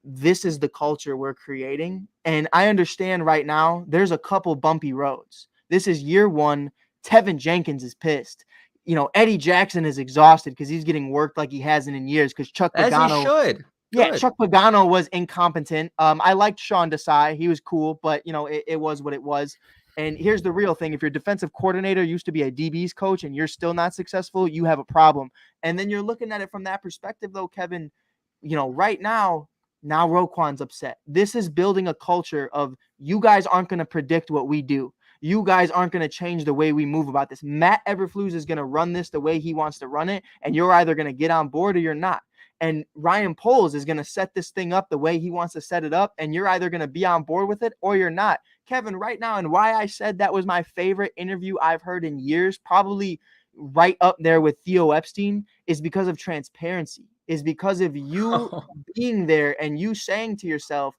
this is the culture we're creating. And I understand right now there's a couple bumpy roads. This is year 1. Tevin Jenkins is pissed. Eddie Jackson is exhausted because he's getting worked like he hasn't in years because Chuck Pagano. As he should. Yeah, Chuck Pagano was incompetent. I liked Sean Desai. He was cool, but, it was what it was. And here's the real thing. If your defensive coordinator used to be a DB's coach and you're still not successful, you have a problem. And then you're looking at it from that perspective, though, Kevin, right now Roquan's upset. This is building a culture of you guys aren't going to predict what we do. You guys aren't going to change the way we move about this. Matt Eberflus is going to run this the way he wants to run it, and you're either going to get on board or you're not. And Ryan Poles is going to set this thing up the way he wants to set it up, and you're either going to be on board with it or you're not. Kevin, right now, and why I said that was my favorite interview I've heard in years, probably right up there with Theo Epstein, is because of transparency, is because of you being there and you saying to yourself,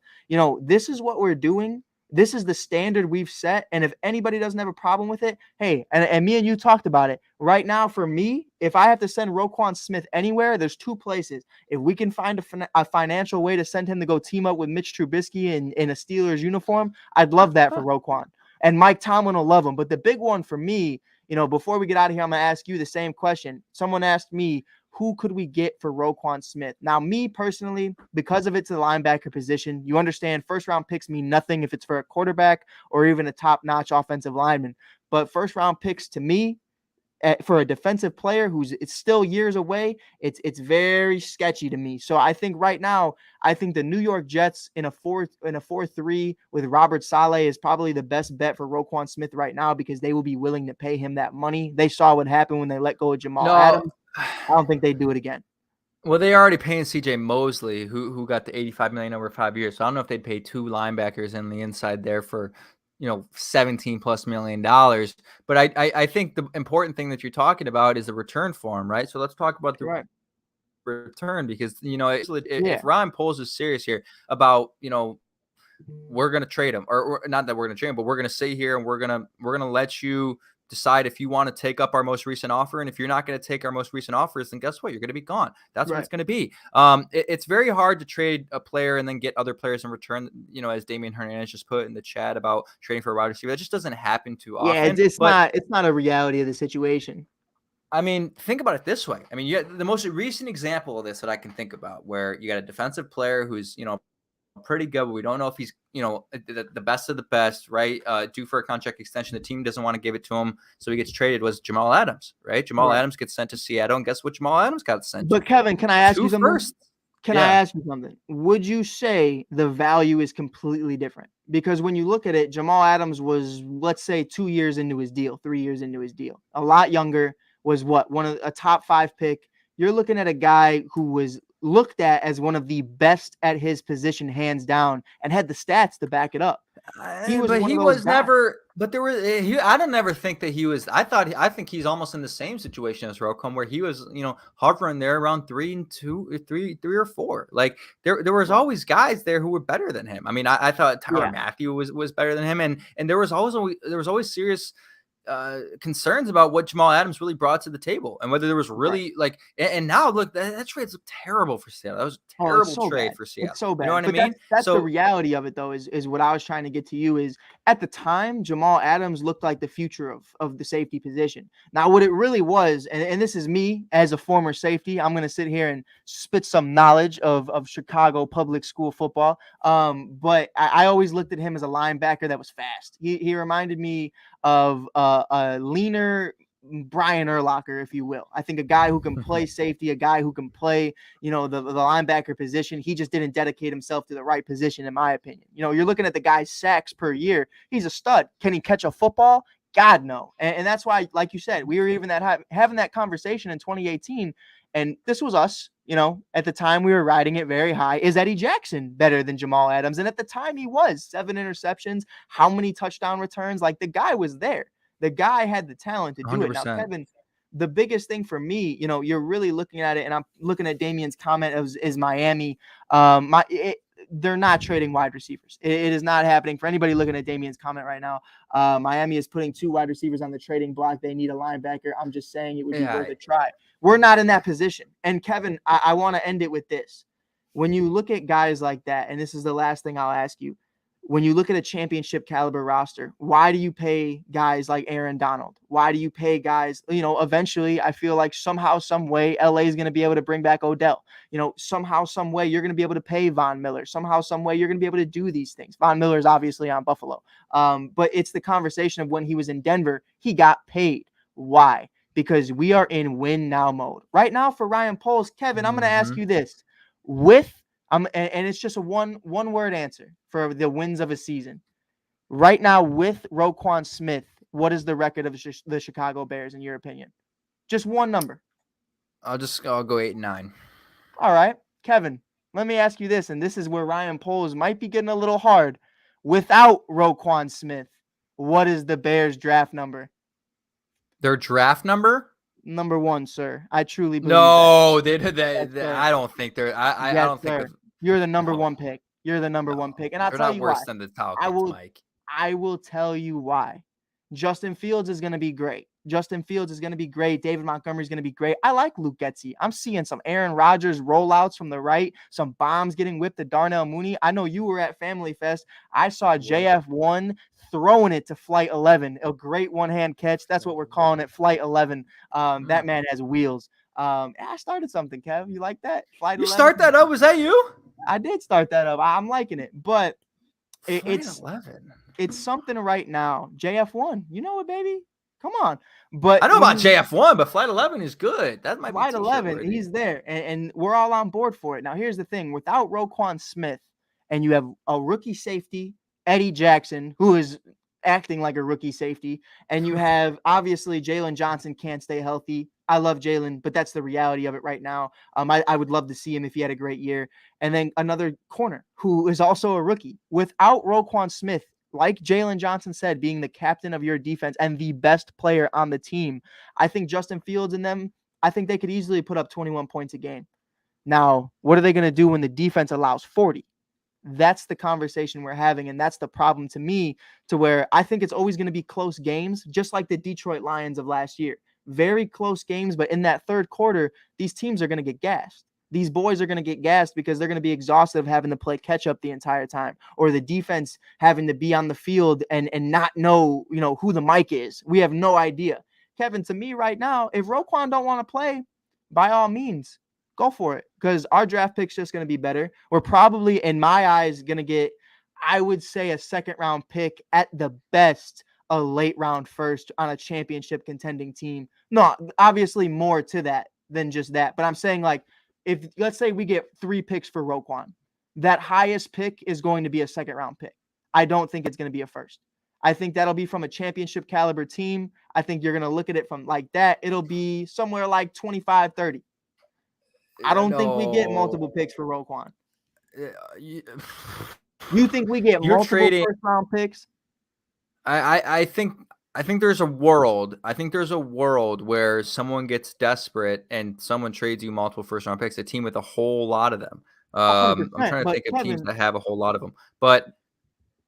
this is what we're doing. This is the standard we've set. And if anybody doesn't have a problem with it, hey, and me and you talked about it. Right now, for me, if I have to send Roquan Smith anywhere, there's 2 places. If we can find a financial way to send him to go team up with Mitch Trubisky in a Steelers uniform, I'd love that for Roquan. And Mike Tomlin will love him. But the big one for me, before we get out of here, I'm going to ask you the same question. Someone asked me, who could we get for Roquan Smith? Now, me personally, because of it's the linebacker position, you understand first-round picks mean nothing if it's for a quarterback or even a top-notch offensive lineman. But first-round picks, to me, for a defensive player it's still years away, it's very sketchy to me. So I think right now, the New York Jets in a 4-3 with Robert Saleh is probably the best bet for Roquan Smith right now because they will be willing to pay him that money. They saw what happened when they let go of Jamal Adams. I don't think they'd do it again. Well, they already paying C.J. Mosley, who got the $85 million over 5 years. So I don't know if they'd pay 2 linebackers in the inside there for, $17+ million. But I think the important thing that you're talking about is the return for him, right? So let's talk about the return because, if Ryan Poles is serious here about, we're going to trade him or not that we're going to trade him, but we're going to sit here and we're going to let you decide if you want to take up our most recent offer. And if you're not going to take our most recent offers, then guess what? You're going to be gone. That's what it's going to be. It's very hard to trade a player and then get other players in return, as Damian Hernandez just put in the chat about trading for a wide receiver. That just doesn't happen too often. Yeah, it's not a reality of the situation. I mean, think about it this way. I mean, the most recent example of this that I can think about where you got a defensive player who's, pretty good, but we don't know if he's, the best of the best, right? Due for a contract extension. The team doesn't want to give it to him, so he gets traded. Was Jamal Adams, right? Jamal Adams gets sent to Seattle, and guess what? Jamal Adams got sent. But Kevin, can I ask you something? I ask you something? Would you say the value is completely different? Because when you look at it, Jamal Adams was, let's say, 2 years into his deal, 3 years into his deal, a lot younger. Was a top 5 pick. You're looking at a guy who was looked at as one of the best at his position, hands down, and had the stats to back it up. I don't never think that he was. I think he's almost in the same situation as Roquan, where he was, hovering there around 3 or 4. Like there was always guys there who were better than him. I mean, I thought Tyrann Mathieu was better than him, and there was always serious concerns about what Jamal Adams really brought to the table and whether there was really and now look, that trade's terrible for Seattle. That was a terrible trade for Seattle. It's so bad. You know what I mean? That's the reality of it, though, is what I was trying to get to you is at the time, Jamal Adams looked like the future of the safety position. Now, what it really was, and this is me as a former safety, I'm going to sit here and spit some knowledge of Chicago public school football. But I always looked at him as a linebacker that was fast. He reminded me of a leaner Brian Urlacher, if you will. I think a guy who can play safety, a guy who can play, the linebacker position. He just didn't dedicate himself to the right position, in my opinion. You're looking at the guy's sacks per year. He's a stud. Can he catch a football? God, no. And that's why, like you said, we were even having that conversation in 2018. And this was us, at the time we were riding it very high. Is Eddie Jackson better than Jamal Adams? And at the time he was 7 interceptions. How many touchdown returns? Like the guy was there. The guy had the talent to do 100%. It. Now, Kevin, the biggest thing for me, you're really looking at it, and I'm looking at Damian's comment is Miami. They're not trading wide receivers. It is not happening for anybody looking at Damian's comment right now. Miami is putting 2 wide receivers on the trading block. They need a linebacker. I'm just saying it would be worth a try. We're not in that position. And Kevin, I want to end it with this. When you look at guys like that, and this is the last thing I'll ask you, when you look at a championship caliber roster, why do you pay guys like Aaron Donald? Why do you pay guys, eventually I feel like somehow, some way LA is going to be able to bring back Odell. Somehow, some way you're going to be able to pay Von Miller. Somehow, some way you're going to be able to do these things. Von Miller is obviously on Buffalo. But it's the conversation of when he was in Denver, he got paid. Why? Because we are in win now mode. Right now for Ryan Poles, Kevin, I'm going to ask you this. And it's just a one word answer for the wins of a season. Right now with Roquan Smith, what is the record of the Chicago Bears in your opinion? Just one number. I'll go 8-9. All right, Kevin, let me ask you this, and this is where Ryan Poles might be getting a little hard. Without Roquan Smith, what is the Bears draft number? Their draft number? Number 1, sir. I truly believe that. I don't think they're. I don't think you're the number 1 pick. You're the number 1 pick, and I'll tell you why. They're not worse than the Falcons, Mike. I will tell you why. Justin Fields is going to be great. David Montgomery is going to be great. I like Luke Getsy. I'm seeing some Aaron Rodgers rollouts from the right, some bombs getting whipped to Darnell Mooney. I know you were at Family Fest. I saw JF1 throwing it to Flight 11. A great one-hand catch. That's what we're calling it, Flight 11. That man has wheels. I started something, Kev. You like that? Flight 11. You start that up? Was that you? I did start that up. I'm liking it. But it's 11. It's something right now. JF1. You know it, baby. Come on. But I know about JF1, but Flight 11 is good. That might be Flight 11. He's there, and we're all on board for it. Now, here's the thing. Without Roquan Smith, and you have a rookie safety, Eddie Jackson, who is acting like a rookie safety, and you have, obviously, Jalen Johnson can't stay healthy. I love Jalen, but that's the reality of it right now. I would love to see him if he had a great year. And then another corner who is also a rookie. Without Roquan Smith, like Jalen Johnson said, being the captain of your defense and the best player on the team, I think Justin Fields and them, I think they could easily put up 21 points a game. Now, what are they going to do when the defense allows 40? That's the conversation we're having. And that's the problem to me, to where I think it's always going to be close games, just like the Detroit Lions of last year. Very close games, but in that third quarter, these teams are going to get gassed. These boys are going to get gassed because they're going to be exhausted of having to play catch up the entire time, or the defense having to be on the field and not know, who the mic is. We have no idea. Kevin, to me right now, if Roquan don't want to play, by all means, go for it, because our draft pick's just going to be better. We're probably, in my eyes, going to get, I would say, a second round pick, at the best, a late round first on a championship contending team. No, obviously more to that than just that. But I'm saying, like, if let's say we get 3 picks for Roquan, that highest pick is going to be a second round pick. I don't think it's going to be a first. I think that'll be from a championship caliber team. I think you're going to look at it from like that. It'll be somewhere like 25, 30. I don't think we get multiple picks for Roquan. You think we get You're multiple trading first round picks? I think there's a world. I think there's a world where someone gets desperate and someone trades you multiple first round picks. A team with a whole lot of them. I'm 100%. trying to But think of teams Kevin, that have a whole lot of them. But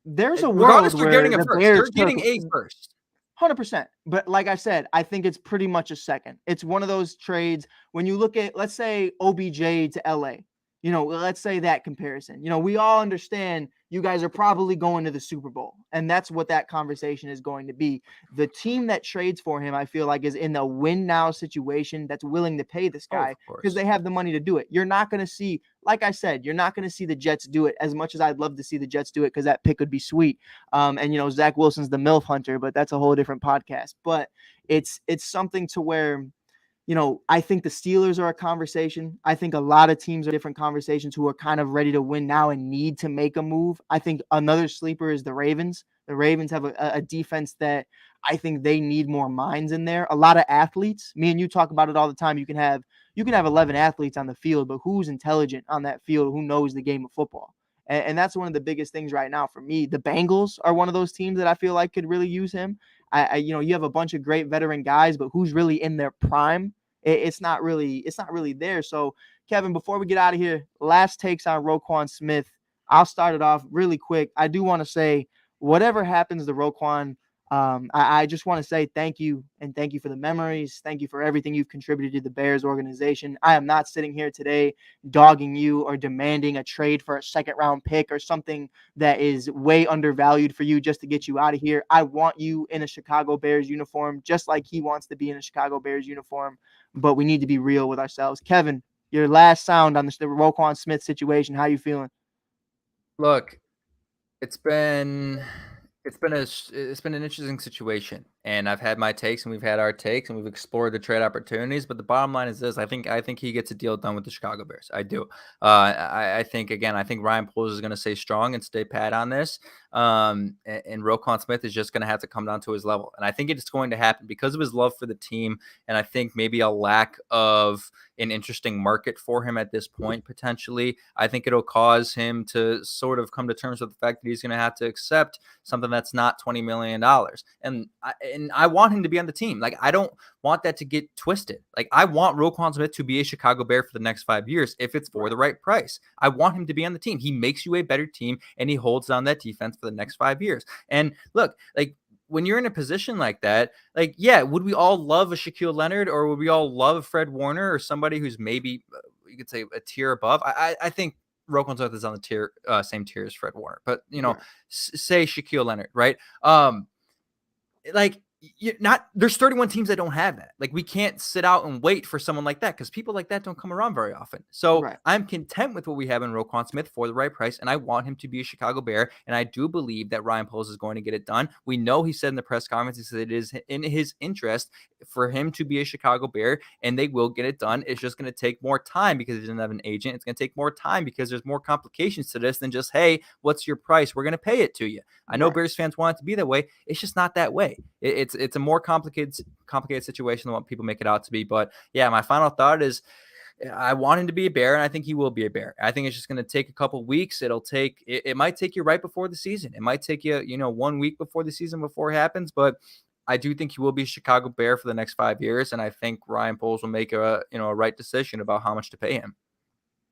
there's a world regardless, they're where getting a the first. Bears They're getting a first. 100%. But like I said, I think it's pretty much a second. It's one of those trades when you look at, let's say, OBJ to LA. Let's say that comparison. We all understand you guys are probably going to the Super Bowl, and that's what that conversation is going to be. The team that trades for him, I feel like, is in the win now situation, that's willing to pay this guy because they have the money to do it. You're not going to see, like I said, you're not going to see the Jets do it, as much as I'd love to see the Jets do it, because that pick would be sweet. And Zach Wilson's the MILF hunter, but that's a whole different podcast. But it's something to where, I think the Steelers are a conversation. I think a lot of teams are different conversations who are kind of ready to win now and need to make a move. I think another sleeper is the Ravens. The Ravens have a defense that I think they need more minds in there. A lot of athletes. Me and you talk about it all the time. You can have 11 athletes on the field, but who's intelligent on that field? Who knows the game of football? And that's one of the biggest things right now for me. The Bengals are one of those teams that I feel like could really use him. You have a bunch of great veteran guys, but who's really in their prime? It's not really there. So, Kevin, before we get out of here, last takes on Roquan Smith. I'll start it off really quick. I do want to say, whatever happens to Roquan, I just want to say thank you, and thank you for the memories. Thank you for everything you've contributed to the Bears organization. I am not sitting here today dogging you or demanding a trade for a second round pick or something that is way undervalued for you just to get you out of here. I want you in a Chicago Bears uniform, just like he wants to be in a Chicago Bears uniform. But we need to be real with ourselves. Kevin, your last sound on the Roquan Smith situation. How you feeling? Look, it's been an interesting situation, and I've had my takes, and we've had our takes, and we've explored the trade opportunities. But the bottom line is this: I think he gets a deal done with the Chicago Bears. I do. I think Ryan Poles is going to stay strong and stay pat on this. And Roquan Smith is just going to have to come down to his level, and I think it's going to happen because of his love for the team, and I think maybe a lack of an interesting market for him at this point, potentially. I think it'll cause him to sort of come to terms with the fact that he's going to have to accept something that's not $20 million. And I want him to be on the team. Like, I don't want that to get twisted. Like, I want Roquan Smith to be a Chicago Bear for the next 5 years if it's for the right price. I want him to be on the team. He makes you a better team, and he holds down that defense for the next 5 years. And look, like, when you're in a position like that, like, yeah, would we all love a Shaquille Leonard, or would we all love Fred Warner, or somebody who's maybe, you could say, a tier above? I think Roquan Smith is on the same tier as Fred Warner, but say Shaquille Leonard, right? Like, there's 31 teams that don't have that. Like, we can't sit out and wait for someone like that, because people like that don't come around very often. So I'm content with what we have in Roquan Smith for the right price, and I want him to be a Chicago Bear, and I do believe that Ryan Poles is going to get it done. We know he said in the press conference, he said it is in his interest for him to be a Chicago Bear, and they will get it done. It's just going to take more time because he doesn't have an agent. It's going to take more time because there's more complications to this than just, hey, what's your price? We're going to pay it to you. I know Bears fans want it to be that way. It's just not that way. It's a more complicated situation than what people make it out to be. But yeah, my final thought is I want him to be a Bear, and I think he will be a Bear. I think it's just going to take a couple weeks. It might take you right before the season. It might take you, 1 week before the season before it happens, but I do think he will be a Chicago Bear for the next 5 years, and I think Ryan Poles will make a right decision about how much to pay him.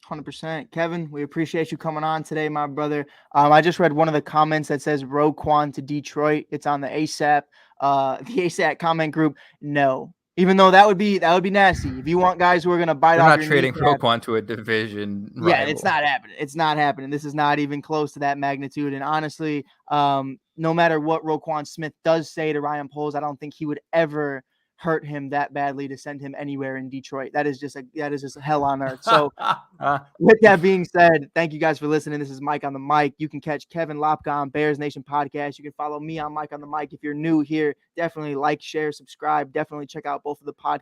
100%. Kevin, we appreciate you coming on today, my brother. I just read one of the comments that says Roquan to Detroit. It's on the ASAP comment group. No, even though that would be nasty. If you want guys who are gonna bite We're off not your trading kneecap, Roquan to a division yeah, rival. it's not happening. It's not happening. This is not even close to that magnitude. And honestly, no matter what Roquan Smith does say to Ryan Poles, I don't think he would ever hurt him that badly to send him anywhere in Detroit. That is just hell on earth. So with that being said, thank you guys for listening. This is Mike on the mic. You can catch Kevin Lapka on Bears Nation podcast. You can follow me on Mike on the mic. If you're new here, definitely like, share, subscribe. Definitely check out both of the podcasts.